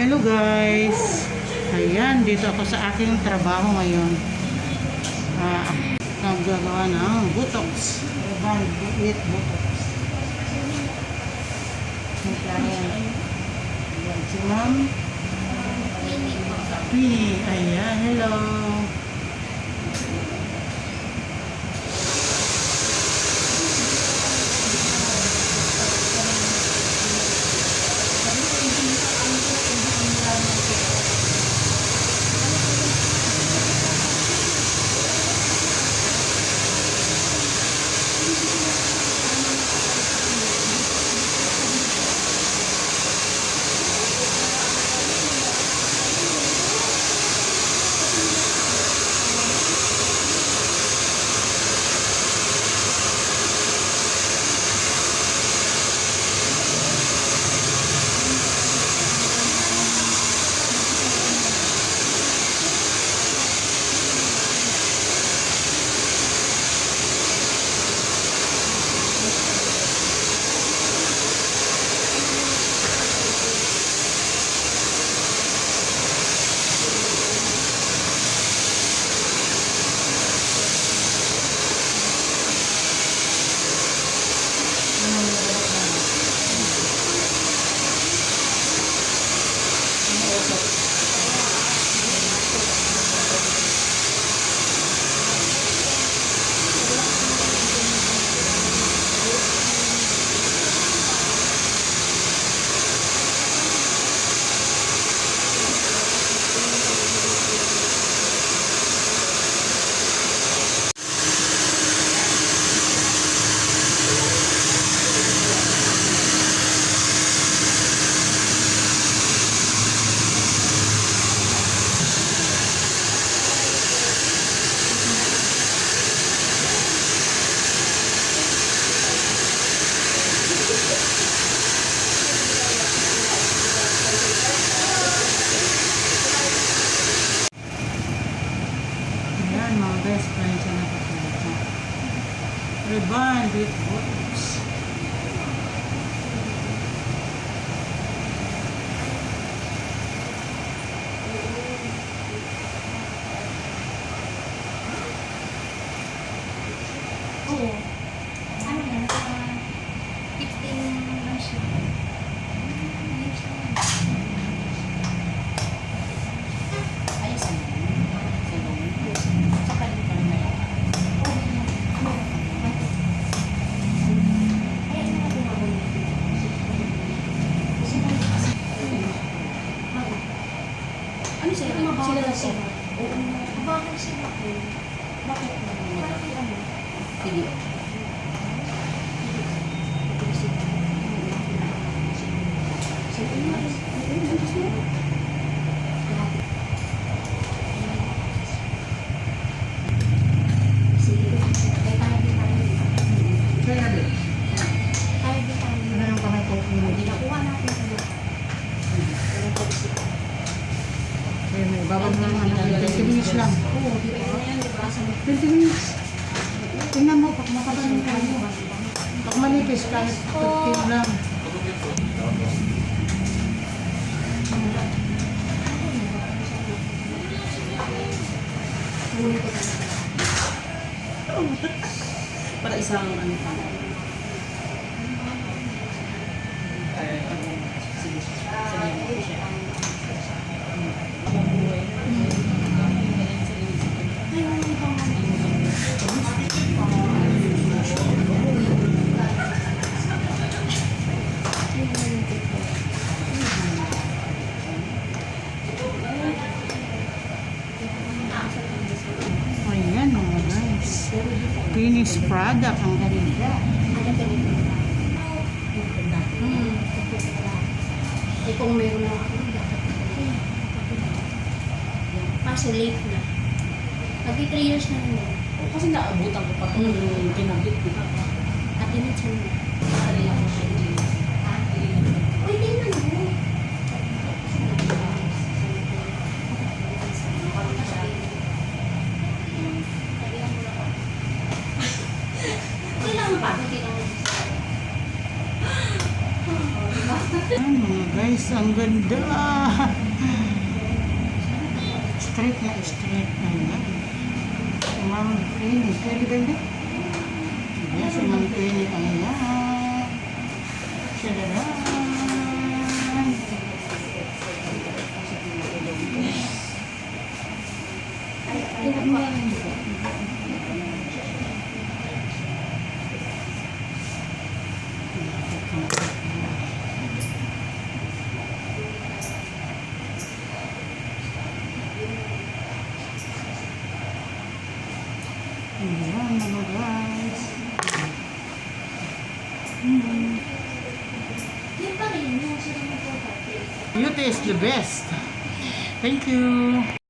Hello guys! Ayan, dito ako sa aking trabaho ngayon. Naggagawa ng butox. With butox. May client. Ayan, si Ma'am Queenie. Ayan, hello! Mga best friends na napapalita. Reborn with botox. Oo. Ano yan? 15 lang siya. Ayos ano? Ano sila? Sila na sila. Oo. Bakit sila po? Bakit naman? Bakit ano? Video. Ano yung kamay ko? Nakuha natin ito. Ayun, may babag mo mga 20 minutes lang. Oo, di ba yan? Di ba? 20 minutes. Tingnan mo, pag makabanin ka mo. Pag manipis, kahit 15 lang. Para isang ano pa. Sige. Sabihin mo siya. Ayan mga guys. Finished product. Ang ganda. Eh kung meron na ako, kaso late na. Pag 3 years na rin. Kasi naabutan ko pa itong kinabit ko. At init siya na. Nakali ako siya. Uy, tingnan mo. Kailangan pa. Ayan mga guys, ang ganda. Straight na straight. Ayan. Si Ma'am Queenie. Pwede ba hindi? Ayan, si Ma'am Queenie. Ayan. Shadaran. Ayan, mga guys. Yun pa rin, yung sila magpapatid. Beauty is the best. Thank you.